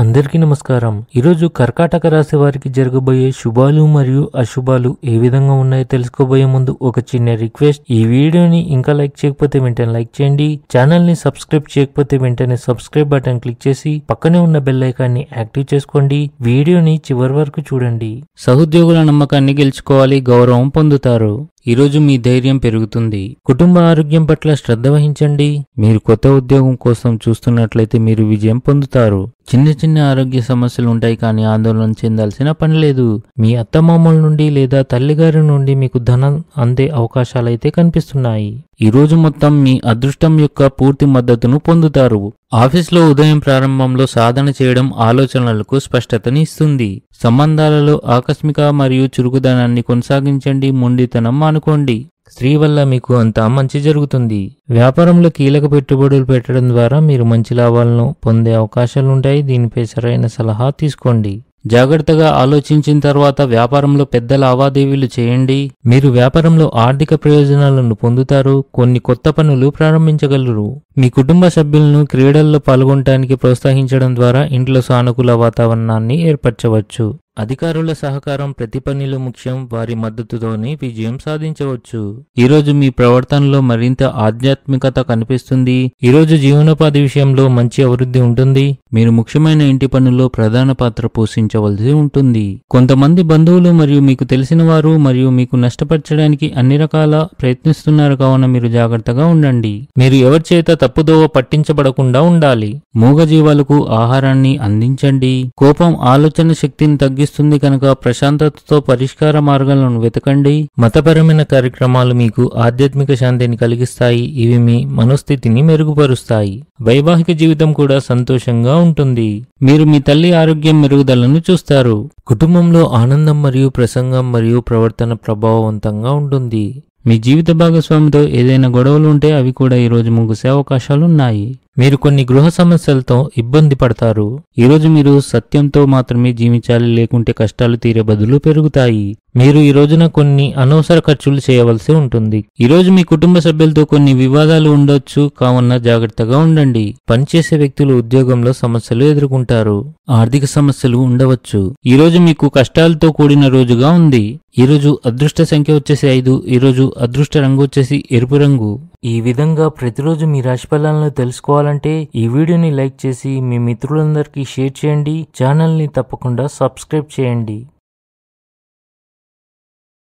అందరికీ నమస్కారం. ఈరోజు కర్కాటక రాశి వారికి జరగబోయే శుభాలు మరియు అశుభాలు ఏ విధంగా ఉన్నాయో తెలుసుకోబోయే ముందు ఒక చిన్న రిక్వెస్ట్. ఈ వీడియోని ఇంకా లైక్ చేయకపోతే వెంటనే లైక్ చేయండి. ఛానల్ ని సబ్స్క్రైబ్ చేయకపోతే వెంటనే సబ్స్క్రైబ్ బటన్ క్లిక్ చేసి పక్కనే ఉన్న బెల్ ఐకాన్ని యాక్టివ్ చేసుకోండి. వీడియోని చివరి వరకు చూడండి. సహోద్యోగుల నమ్మకాన్ని గెలుచుకోవాలి, గౌరవం పొందుతారు. ఈరోజు మీ ధైర్యం పెరుగుతుంది. కుటుంబ ఆరోగ్యం పట్ల శ్రద్ధ వహించండి. మీరు కొత్త ఉద్యోగం కోసం చూస్తున్నట్లయితే మీరు విజయం పొందుతారు. చిన్న చిన్న ఆరోగ్య సమస్యలు ఉంటాయి, కానీ ఆందోళన చెందాల్సిన పని లేదు. మీ అత్తమామల నుండి లేదా తల్లిగారి నుండి మీకు ధనం అందే అవకాశాలైతే కనిపిస్తున్నాయి. ఈ రోజు మొత్తం మీ అదృష్టం యొక్క పూర్తి మద్దతును పొందుతారు. ఆఫీస్లో ఉదయం ప్రారంభంలో సాధన చేయడం ఆలోచనలకు స్పష్టతని ఇస్తుంది. సంబంధాలలో ఆకస్మిక మరియు చురుకుదనాన్ని కొనసాగించండి. మొండితనం మానుకోండి. స్త్రీ వల్ల మీకు అంతా మంచి జరుగుతుంది. వ్యాపారంలో కీలక పెట్టుబడులు పెట్టడం ద్వారా మీరు మంచి లాభాలను పొందే అవకాశాలుంటాయి. దీనిపై సరైన సలహా తీసుకోండి. జాగ్రత్తగా ఆలోచించిన తర్వాత వ్యాపారంలో పెద్ద లావాదేవీలు చేయండి. మీరు వ్యాపారంలో ఆర్థిక ప్రయోజనాలను పొందుతారు. కొన్ని కొత్త పనులు ప్రారంభించగలరు. మీ కుటుంబ సభ్యులను క్రీడల్లో పాల్గొనడానికి ప్రోత్సహించడం ద్వారా ఇంట్లో సానుకూల వాతావరణాన్ని ఏర్పరచవచ్చు. అధికారుల సహకారం ప్రతి పనిలో ముఖ్యం. వారి మద్దతుతోనే విజయం సాధించవచ్చు. ఈరోజు మీ ప్రవర్తనలో మరింత ఆధ్యాత్మికత కనిపిస్తుంది. ఈరోజు జీవనోపాధి విషయంలో మంచి అభివృద్ధి ఉంటుంది. మీరు ముఖ్యమైన ఇంటి పనుల్లో ప్రధాన పాత్ర పోషించవలసి ఉంటుంది. కొంతమంది బంధువులు మరియు మీకు తెలిసిన వారు మరియు మీకు నష్టపరచడానికి అన్ని రకాల ప్రయత్నిస్తున్నారు, కావున మీరు జాగ్రత్తగా ఉండండి. మీరు ఎవరి చేత తప్పుదోవ పట్టించబడకుండా ఉండాలి. మూగజీవాలకు ఆహారాన్ని అందించండి. కోపం ఆలోచన శక్తిని తగ్గిస్తుంది కనుక ప్రశాంతతతో పరిష్కార మార్గాలను వెతకండి. మతపరమైన కార్యక్రమాలు మీకు ఆధ్యాత్మిక శాంతిని కలిగిస్తాయి. ఇవి మీ మనోస్థితిని మెరుగుపరుస్తాయి. వైవాహిక జీవితం కూడా సంతోషంగా ఉంటుంది. మీరు మీ తల్లి ఆరోగ్యం మెరుగుదలను చూస్తారు. కుటుంబంలో ఆనందం మరియు ప్రసంగం మరియు ప్రవర్తన ప్రభావవంతంగా ఉంటుంది. మీ జీవిత భాగస్వామితో ఏదైనా గొడవలు ఉంటే అవి కూడా ఈరోజు ముగిసే అవకాశాలున్నాయి. మీరు కొన్ని గృహ సమస్యలతో ఇబ్బంది పడతారు. ఈరోజు మీరు సత్యంతో మాత్రమే జీవించాలి, లేకుంటే కష్టాలు తీరే బదులు పెరుగుతాయి. మీరు ఈ రోజున కొన్ని అనవసర ఖర్చులు చేయవలసి ఉంటుంది. ఈరోజు మీ కుటుంబ సభ్యులతో కొన్ని వివాదాలు ఉండొచ్చు, కావున జాగ్రత్తగా ఉండండి. పనిచేసే వ్యక్తులు ఉద్యోగంలో సమస్యలు ఎదుర్కొంటారు. ఆర్థిక సమస్యలు ఉండవచ్చు. ఈరోజు మీకు కష్టాలతో కూడిన రోజుగా ఉంది. ఈరోజు అదృష్ట సంఖ్య వచ్చేసి 5. ఈరోజు అదృష్ట రంగు వచ్చేసి ఎరుపు రంగు. ఈ విధంగా ప్రతిరోజు మీ రాశి ఫలాలను తెలుసుకోవాలంటే ఈ వీడియోని లైక్ చేసి మీ మిత్రులందరికీ షేర్ చేయండి. ఛానల్ని తప్పకుండా సబ్స్క్రైబ్ చేయండి.